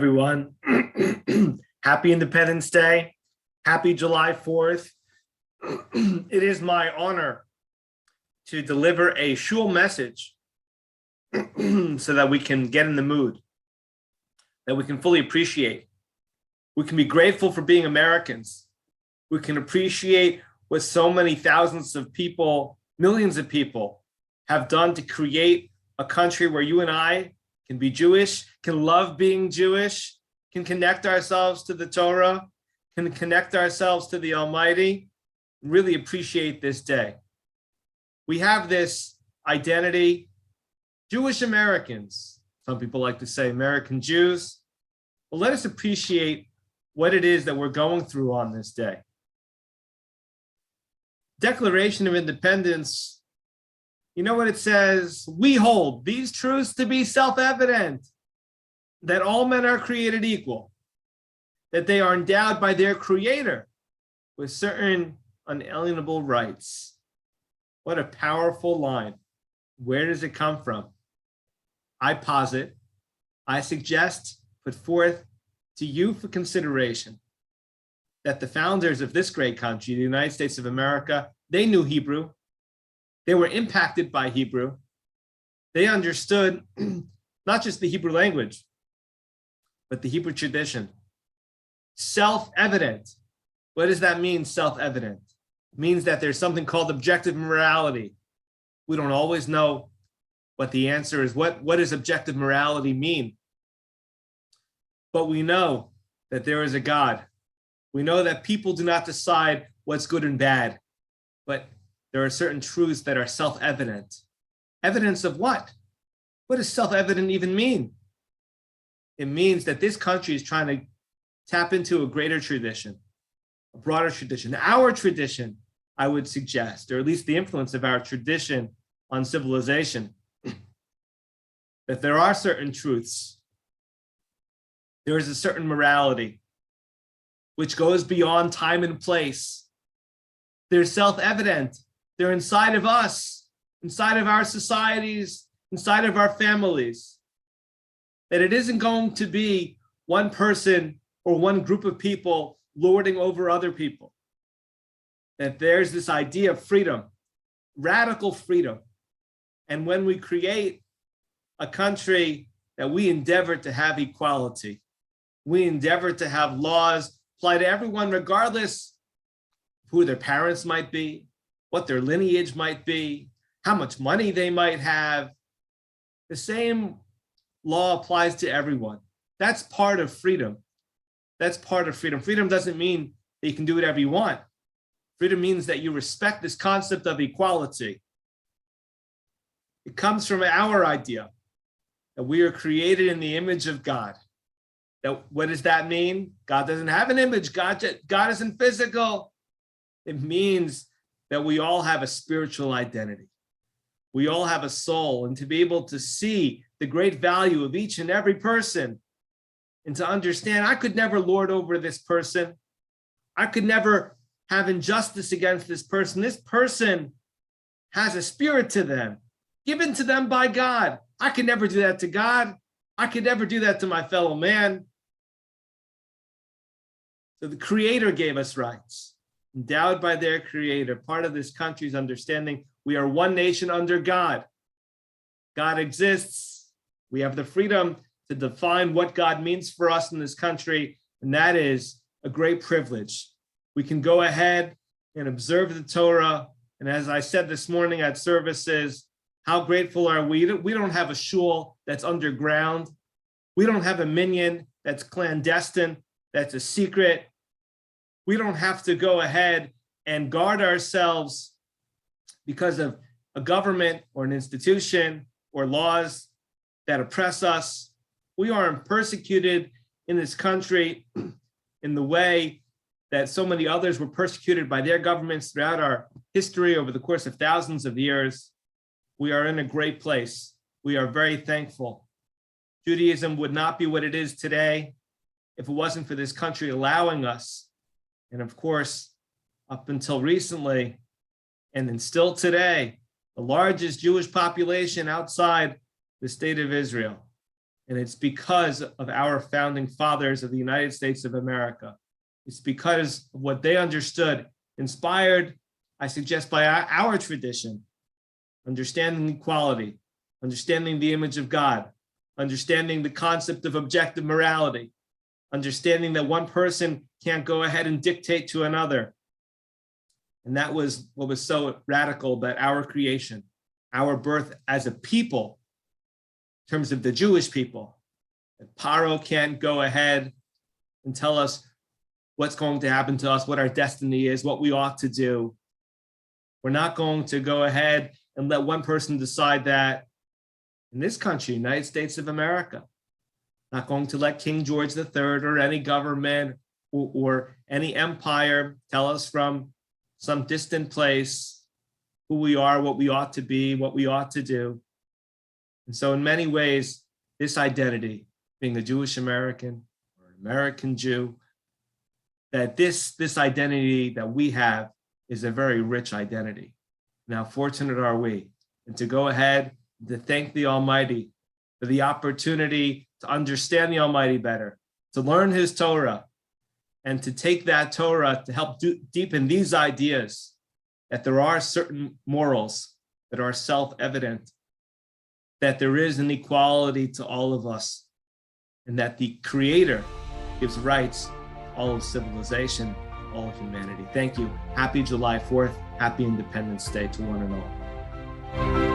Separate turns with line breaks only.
everyone. Happy Independence Day. Happy July 4th. It is my honor to deliver a shul message so that we can get in the mood, that we can fully appreciate. We can be grateful for being Americans. We can appreciate what so many thousands of people, millions of people have done to create a country where you and I can be Jewish, can love being Jewish, can connect ourselves to the Torah, can connect ourselves to the Almighty, really appreciate this day. We have this identity, Jewish Americans. Some people like to say American Jews. Well, let us appreciate what it is that we're going through on this day. Declaration of Independence, you know what it says? We hold these truths to be self-evident, that all men are created equal, that they are endowed by their creator with certain unalienable rights. What a powerful line. Where does it come from? I posit, I suggest, put forth to you for consideration that the founders of this great country, the United States of America, they knew Hebrew. They were impacted by Hebrew. They understood not just the Hebrew language, but the Hebrew tradition. Self-evident. What does that mean, self-evident? It means that there's something called objective morality. We don't always know what the answer is. What does objective morality mean? But we know that there is a God. We know that people do not decide what's good and bad, but there are certain truths that are self-evident. Evidence of what? What does self-evident even mean? It means that this country is trying to tap into a greater tradition, a broader tradition. Our tradition, I would suggest, or at least the influence of our tradition on civilization, that there are certain truths. There is a certain morality which goes beyond time and place. They're self-evident. They're inside of us, inside of our societies, inside of our families. That it isn't going to be one person or one group of people lording over other people. That there's this idea of freedom, radical freedom. And when we create a country that we endeavor to have equality, we endeavor to have laws apply to everyone regardless of who their parents might be, what their lineage might be, how much money they might have. The same law applies to everyone. That's part of freedom. That's part of freedom. Freedom doesn't mean that you can do whatever you want. Freedom means that you respect this concept of equality. It comes from our idea that we are created in the image of God. That, what does that mean? God doesn't have an image. God isn't physical. It means that we all have a spiritual identity. We all have a soul, and to be able to see the great value of each and every person and to understand I could never lord over this person. I could never have injustice against this person. This person has a spirit to them, given to them by God. I could never do that to God. I could never do that to my fellow man. So the Creator gave us rights, endowed by their Creator. Part of this country's understanding, we are one nation under God. God exists. We have the freedom to define what God means for us in this country, and that is a great privilege. We can go ahead and observe the Torah, and as I said this morning at services, how grateful are we? We don't have a shul that's underground. We don't have a minyan that's clandestine, that's a secret. We don't have to go ahead and guard ourselves because of a government or an institution or laws that oppress us. We aren't persecuted in this country in the way that so many others were persecuted by their governments throughout our history over the course of thousands of years. We are in a great place. We are very thankful. Judaism would not be what it is today if it wasn't for this country allowing us. And of course, up until recently, and then still today, the largest Jewish population outside the state of Israel. And it's because of our founding fathers of the United States of America. It's because of what they understood, inspired, I suggest, by our tradition, understanding equality, understanding the image of God, understanding the concept of objective morality, understanding that one person can't go ahead and dictate to another. And that was what was so radical about our creation, our birth as a people, in terms of the Jewish people. That Paro can't go ahead and tell us what's going to happen to us, what our destiny is, what we ought to do. We're not going to go ahead and let one person decide that in this country, United States of America. Not going to let King George III or any government or any empire tell us from some distant place who we are, what we ought to be, what we ought to do. And so in many ways, this identity, being a Jewish American or an American Jew, that this identity that we have is a very rich identity. Now, fortunate are we, and to go ahead and to thank the Almighty for the opportunity to understand the Almighty better, to learn his Torah, and to take that Torah to help deepen these ideas that there are certain morals that are self-evident, that there is an equality to all of us, and that the Creator gives rights to all of civilization, all of humanity. Thank you. Happy July 4th. Happy Independence Day to one and all.